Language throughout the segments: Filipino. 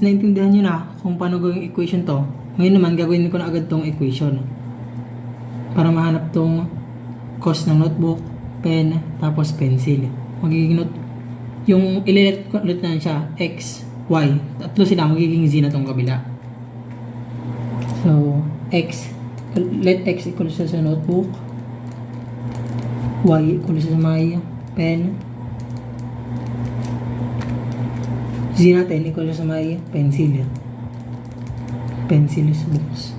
Naintindihan nyo na kung paano gawin yung equation to. Ngayon naman, gagawin ko na agad tong equation. Para mahanap tong cost ng notebook, pen, tapos pencil. Magiging yung ililit ko ulit na siya, x, y. Tatlo sila, magiging z na tong kabila. So, x, let x equal sa notebook, y equal sa may pen, z natin equal sa may pencil. Pencil is books.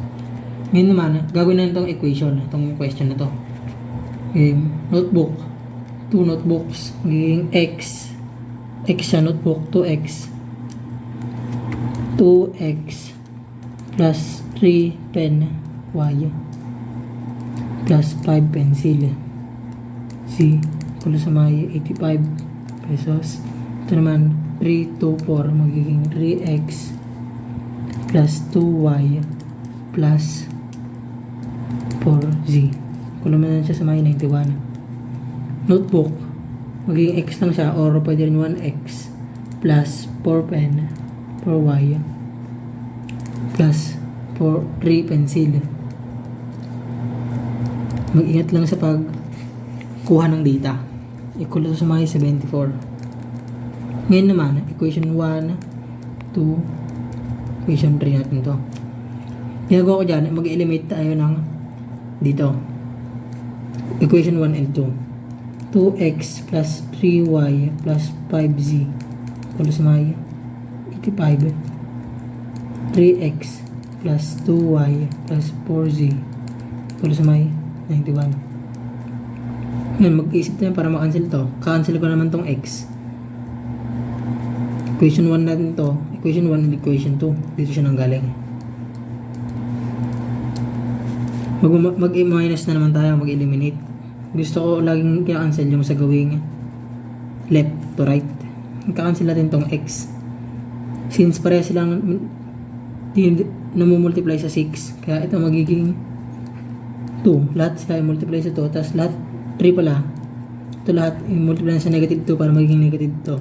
Ngayon naman, gagawin na itong equation, itong question na to. Okay, notebook, 2 notebooks, magiging x siya notebook, 2x plus 3 pen, y plus 5 pencil, z equal sa may 85 pesos. Ito naman 3, 2, 4 magiging 3x plus 2y plus 4z. Kung naman siya sa may 91. Notebook, magiging x lang siya or pwede rin 1x plus 4 pen, 4y plus 3 pencil. Mag-ingat lang sa pagkuha ng data. Equal to sa may 74. Ngayon naman, equation 1, 2, equation 3 natin to. Ginagawa ko dyan, mag-eliminate tayo ng dito. Equation 1 and 2. 2x plus 3y plus 5z equal sa may 85. 3x plus 2y plus 4z equal sa may 91. Ngayon, mag-isip tayo para makancel to. Cancel ko naman tong x. Equation 1 natin to. Equation 1 and equation 2. Dito siya nanggaling. Mag-minus na naman tayo. Mag-eliminate. Gusto ko laging kina-cancel yung sa gawing left to right. Kaka-cancel natin tong x. Since pareha silang namumultiply sa 6. Kaya ito magiging 2. Lahat sila i-multiply sa 2. Tapos lahat 3 pala. Ito lahat i-multiply sa negative 2 para magiging negative 2.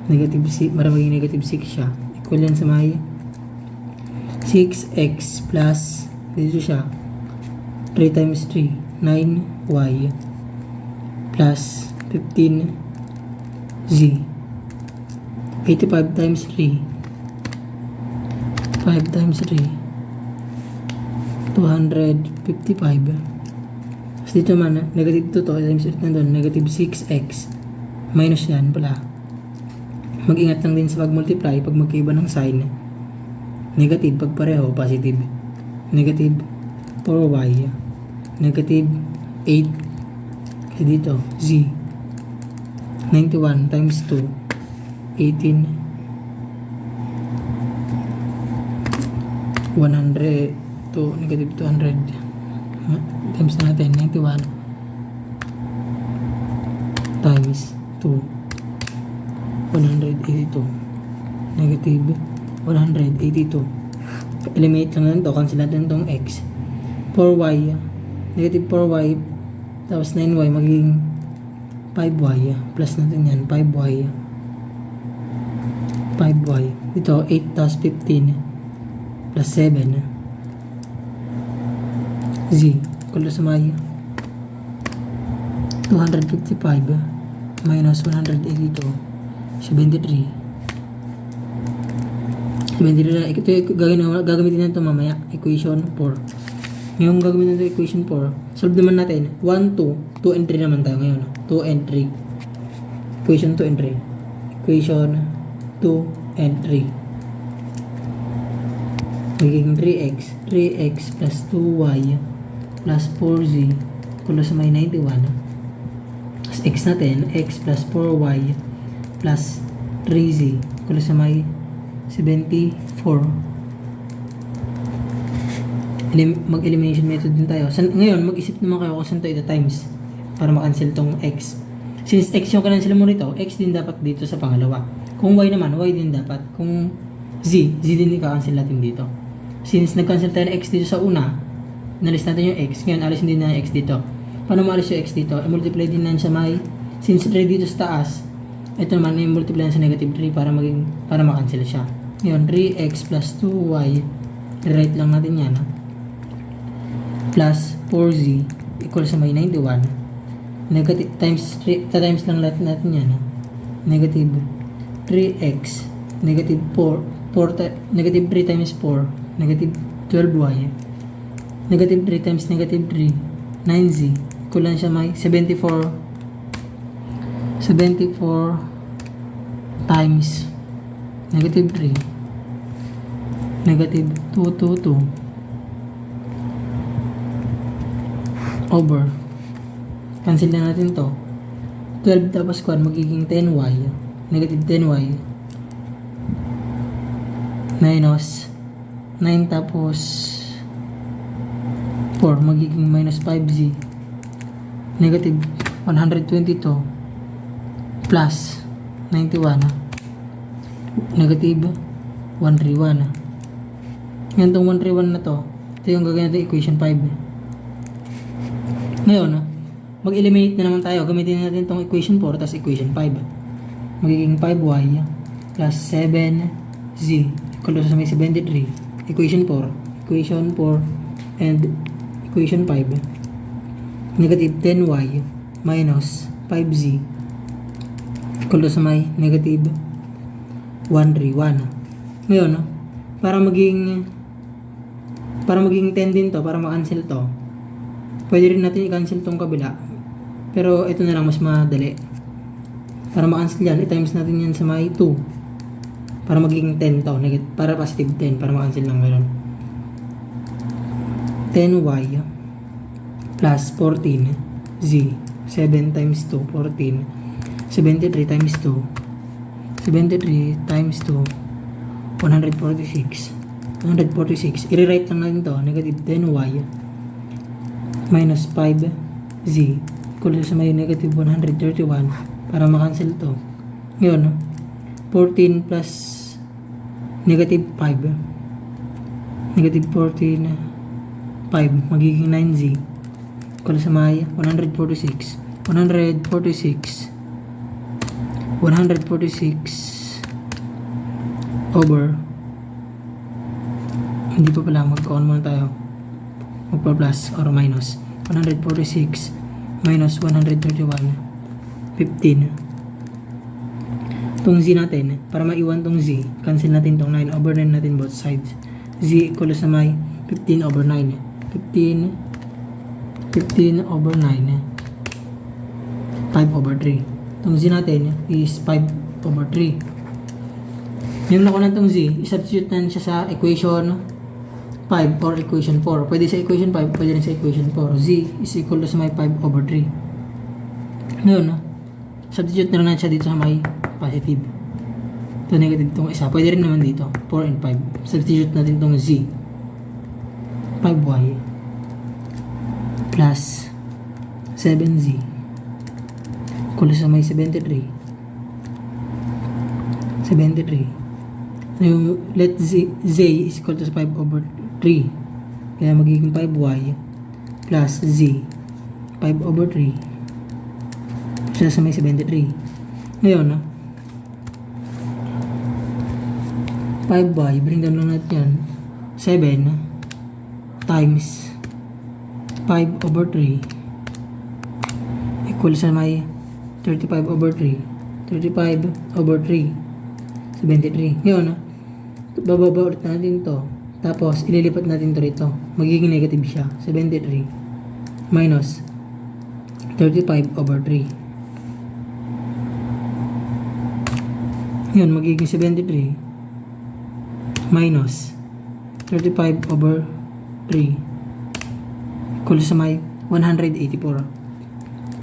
Negative 6, para maging negative 6 siya. Equal yan sa may 6x plus, dito siya, 3 times 3, 9y plus 15z. 85 times 3, 5 times 3, 255. Tapos dito man, negative 2 to, times 8 nandun, negative 6x. Minus yan pala. Mag-ingat lang din sa pag-multiply pag magkaiba ng sign. Negative pag pareho, positive. Negative 4y. Negative 8. Kasi dito, z. 91 times 2. 18. 100 to negative 200. Times natin, 91 times 2. 182 negative 182. Eliminate lang natin to, cancel natin tong x. 4y negative 4y tapos 9y magiging 5y plus natin yan 5y dito 8 tapos 15 plus 7 z equal sa may 255 minus 182 73. Ito gagamitin natin ito mamaya. Equation 4. Ngayon gagamitin natin equation 4. Solve naman natin. 1, 2. 2 and 3 naman tayo ngayon. 2 and 3. Equation 2 and 3. Equation 2 and 3. Magiging 3x. 3x plus 2y plus 4z equal sa may 91. As x natin. X plus 4y plus 3z equal sa may 74. Mag-elimination method din tayo. Ngayon, mag-isip naman kayo kung saan ito times para makancel tong x. Since x yung kanansel mo rito, x din dapat dito sa pangalawa. Kung y naman, y din dapat. Kung z din i-cancel natin dito. Since nag-cancel tayo ng x dito sa una, nalis natin yung x. Ngayon, alisin din na yung x dito. Paano maalis yung x dito? I-multiply din na sa may, since 3 dito sa taas, ito naman i-multiply sa negative 3 para makancel siya. Ngayon, 3x plus 2y. Rewrite lang natin yan. Plus 4z equals sa may 91. Negative times 3, times lang natin yan. Negative 3x, negative negative 3 times 4, negative 12y. Negative 3 times negative 3, 9z. Equal lang siya may 74 times negative 3, negative 222 over, cancel na natin to, 12 tapos 1 magiging 10y, negative 10y, minus 9 tapos 4 magiging minus 5z, negative 122 plus 91, negative 131. Ngayon itong 131 na to, ito yung gagawin natin equation 5. Ngayon, mag-eliminate na naman tayo. Gamitin natin itong equation 4 tapos equation 5. Magiging 5y plus 7z equal to sa may 73. Equation 4 and equation 5. Negative 10y minus 5z equal to sa may negative 131. Ngayon, para maging 10 din to, para ma-cancel to, pwede rin natin i-cancel tong kabila. Pero ito na lang mas madali. Para ma-cancel yan, i-times natin yan sa may 2. Para magiging 10 to. Para positive 10. Para ma-cancel lang gano'n. 10y plus 14z. 7 times 2, 14. 73 times 2. 73 times 2. 146. I-rewrite lang natin to. Negative 10y minus 5z equal sa may negative 131 para makancel to. Ngayon, 14 plus negative 5, negative 14 5 magiging 9z equal sa may 146 over, hindi pa pala, mag-count muna tayo, magpa-plus or minus. 146 minus 131, 15. Itong z natin, para maiwan tong z, cancel natin tong 9 over 9 natin both sides. Z equal sa may 15 over 9. 15 over 9, 5 over 3. Itong z natin is 5 over 3. Yung nakuha na itong z, i-substitute natin siya sa equation 5 or equation 4. Pwede sa equation 5, pwede rin sa equation 4. Z is equal to sa may 5 over 3. Ngayon, substitute na lang natin siya dito sa may positive. Ito negative itong isa. Pwede rin naman dito. 4 and 5. Substitute natin itong Z. 5y plus 7z equal to sa may 73. Yung let z is equal to 5 over 3. Kaya magiging 5y plus z 5 over 3 siya sa may 73. Ngayon, 5y, bring down lang natin yan, 7 times 5 over 3 equal sa may 35 over 3. 35 over 3, 73. Ngayon, bababa ulit natin to. Tapos, ililipat natin to rito. Magiging negative siya. 73 minus 35 over 3. Yun, magiging 73 minus 35 over 3 equal sa may 184.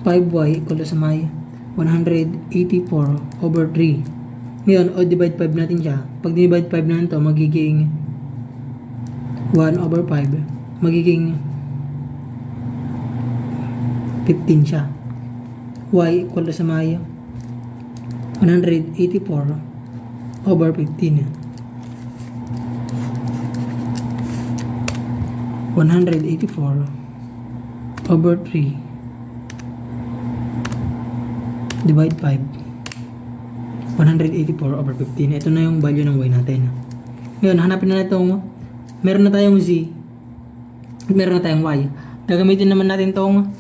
5y equal sa may 184 over 3. Ngayon, o divide 5 natin siya. Pag divide 5 natin to, magiging 1 over 5. Magiging 15 siya. Y equal sa may 184 over 15. 184 over 3 divide 5. 184 over 15. Ito na yung value ng y natin. Ngayon, hanapin na itong, meron na tayong Z, meron na tayong Y. Gagamitin naman natin itong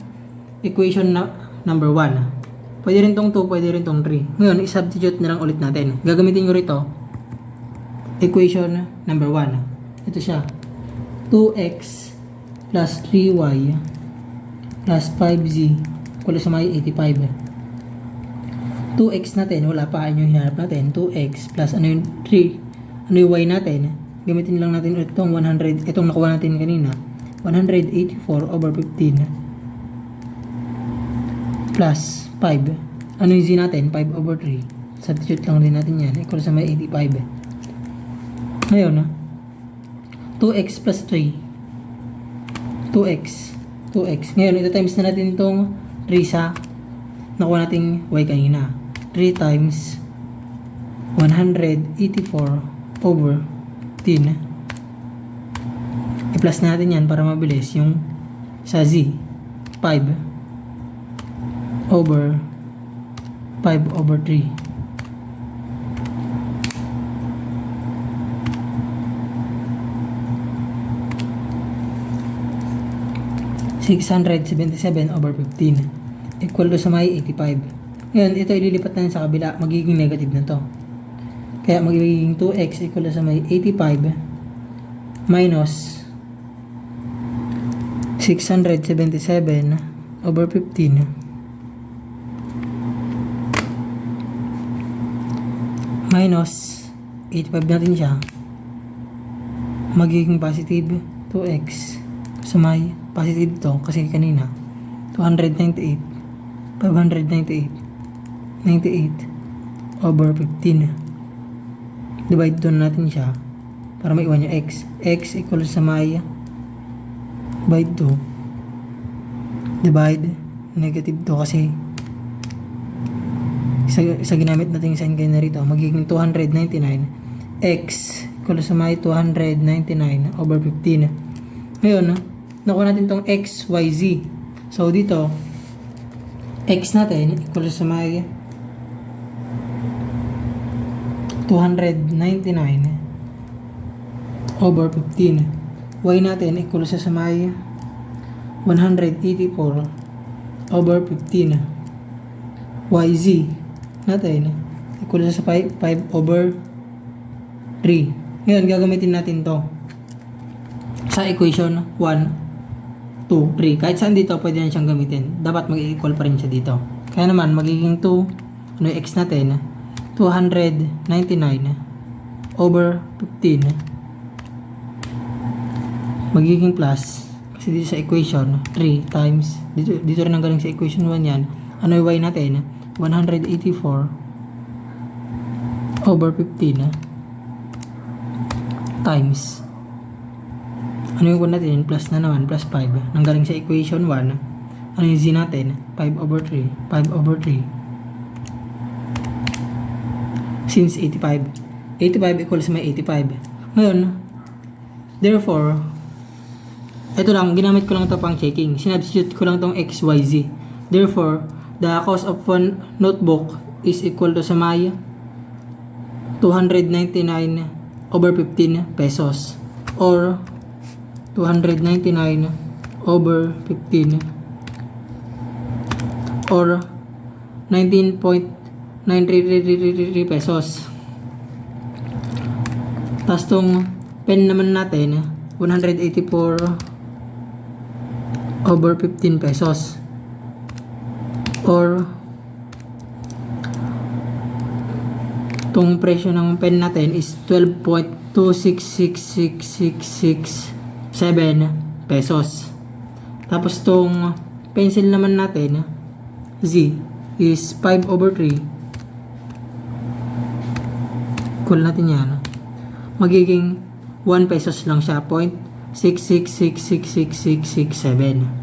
equation na number 1. Pwede rin itong 2, pwede rin itong 3. Ngayon, i-substitute na lang ulit natin. Gagamitin ko rito, equation number 1. Ito siya, 2x plus 3y plus 5z equal sa may 85. 2x natin, wala pa, yung hinarap natin, 2x plus ano yung 3, ano yung y natin, gamitin lang natin ulit itong 100, itong nakuha natin kanina, 184/15 plus 5, ano yung z natin, 5/3, substitute lang din natin yan, equal sa may 85. Ngayon, 2x plus 3, 2x, ngayon ito times na natin itong 3 sa nakuha nating y kanina, 3 times 184/10. I-plus natin yan para mabilis yung sa z, 5/5/3. 677/15 equal to sa may 85. Ngayon, ito ililipat natin sa kabila. Magiging negative na to. Kaya magiging 2x equal to sa may 85 minus 677/15 minus 85 natin siya. Magiging positive 2x sa may positive to kasi kanina 298 598/15. Divide doon natin siya para maiwan yung x equal sa may divide 2 divide negative to kasi sa ginamit natin sign kanina rito, magiging 299 x equal sa may 299/15. Ngayon, nakuha natin tong x, y, z. So, dito, x natin equal sa may 299/15. Y natin equal sa may 184/15. YZ natin equal sa 5/3. Ngayon, gagamitin natin to sa equation 1, 2, 3. Kahit saan dito, pwede na siyang gamitin. Dapat mag-equal pa rin siya dito. Kaya naman, magiging 2, ano yung x natin, 299/15. Magiging plus, kasi dito sa equation, 3 times, dito rin ang galing sa equation 1 yan. Ano yung y natin, 184/15 times ano yung 1 natin? Plus na naman, plus 5. Nanggaling sa equation 1. Ano yung z natin? 5/3. 5/3. Since 85. 85 equals may 85. Ngayon, therefore, ito lang, ginamit ko lang ito pang checking. Sinubstitute ko lang itong x, y, z. Therefore, the cost of one notebook is equal to sa may 299/15 pesos. Or 299/15 or 19.9333 pesos. Tapos tong pen naman natin 184/15 pesos or tong presyo ng pen natin is 12.2666667 pesos. Tapos tong pencil naman natin Z is 5/3. Equal natin yan. Magiging 1 pesos lang siya, 0.6666667.